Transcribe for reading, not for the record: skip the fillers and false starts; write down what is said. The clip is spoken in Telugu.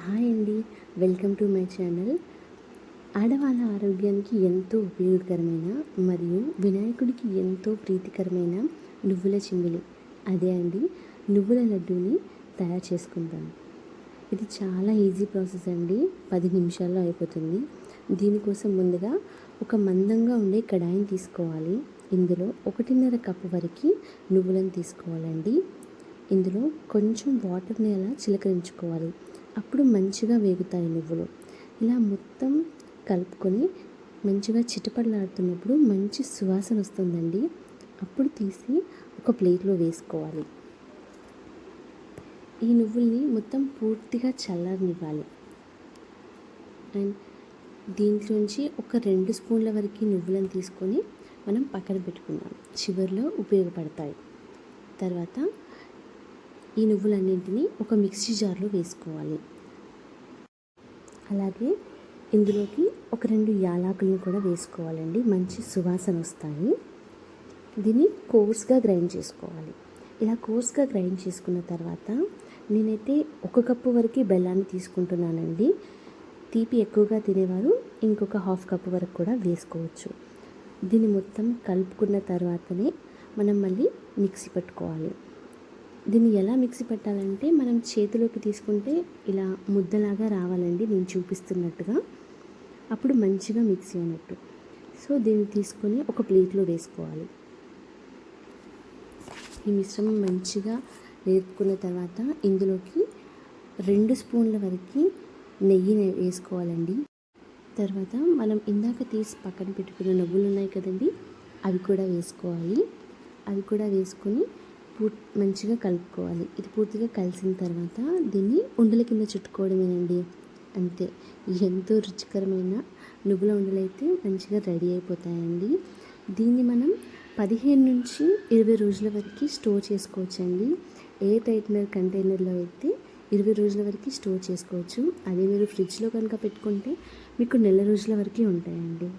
హాయ్ అండి, వెల్కమ్ టు మై ఛానల్. ఆడవాళ్ళ ఆరోగ్యానికి ఎంతో ఉపయోగకరమైన మరియు వినాయకుడికి ఎంతో ప్రీతికరమైన నువ్వుల చిమ్మిలి, అదే అండి నువ్వుల లడ్డూని తయారు చేసుకుంటాం. ఇది చాలా ఈజీ ప్రాసెస్ అండి, 10 నిమిషాల్లో అయిపోతుంది. దీనికోసం ముందుగా ఒక మందంగా ఉండే కడాయిని తీసుకోవాలి. ఇందులో 1.5 కప్పు వరకు నువ్వులను తీసుకోవాలండి. ఇందులో కొంచెం వాటర్ని అలా చిలకరించుకోవాలి, అప్పుడు మంచిగా వేగుతాయి నువ్వులు. ఇలా మొత్తం కలుపుకొని మంచిగా చిటపటలాడుతున్నప్పుడు మంచి సువాసన వస్తుందండి. అప్పుడు తీసి ఒక ప్లేట్లో వేసుకోవాలి. ఈ నువ్వుల్ని మొత్తం పూర్తిగా చల్లారనివ్వాలి. అండ్ దీంట్లోంచి ఒక 2 స్పూన్ల వరకు నువ్వులను తీసుకొని మనం పక్కన పెట్టుకుందాం, చివరిలో ఉపయోగపడతాయి. తర్వాత ఈ నువ్వులన్నింటినీ ఒక మిక్సీ జార్లో వేసుకోవాలి. అలాగే ఇందులోకి ఒక 2 యాలకులను కూడా వేసుకోవాలండి, మంచి సువాసన వస్తాయి. దీన్ని కోర్స్గా గ్రైండ్ చేసుకోవాలి. ఇలా కోర్స్గా గ్రైండ్ చేసుకున్న తర్వాత నేనైతే 1 కప్పు వరకు బెల్లాన్ని తీసుకుంటున్నానండి. తీపి ఎక్కువగా తినేవారు ఇంకొక 1/2 కప్పు వరకు కూడా వేసుకోవచ్చు. దీన్ని మొత్తం కలుపుకున్న తర్వాతనే మనం మళ్ళీ మిక్సీ పట్టుకోవాలి. దీన్ని ఎలా మిక్సీ పెట్టాలంటే మనం చేతిలోకి తీసుకుంటే ఇలా ముద్దలాగా రావాలండి, నేను చూపిస్తున్నట్టుగా. అప్పుడు మంచిగా మిక్సీ అన్నట్టు. సో దీన్ని తీసుకొని ఒక ప్లేట్లో వేసుకోవాలి. ఈ మిశ్రమం మంచిగా వేపుకున్న తర్వాత ఇందులోకి 2 స్పూన్ల వరకు నెయ్యిని వేసుకోవాలండి. తర్వాత మనం ఇందాక తీసి పక్కన పెట్టుకున్న నువ్వులు ఉన్నాయి కదండి, అవి కూడా వేసుకోవాలి. అవి కూడా వేసుకొని మంచిగా కలుపుకోవాలి. ఇది పూర్తిగా కలిసిన తర్వాత దీన్ని ఉండల కింద చుట్టుకోవడమేనండి, అంతే. ఎంతో రుచికరమైన నువ్వుల ఉండలు అయితే మంచిగా రెడీ అయిపోతాయండి. దీన్ని మనం 15 నుంచి 20 రోజుల వరకు స్టోర్ చేసుకోవచ్చండి. ఎయిర్ టైట్నర్ కంటైనర్లో అయితే 20 రోజుల వరకు స్టోర్ చేసుకోవచ్చు. అదే మీరు ఫ్రిడ్జ్లో కనుక పెట్టుకుంటే మీకు నెల రోజుల వరకు ఉంటాయండి.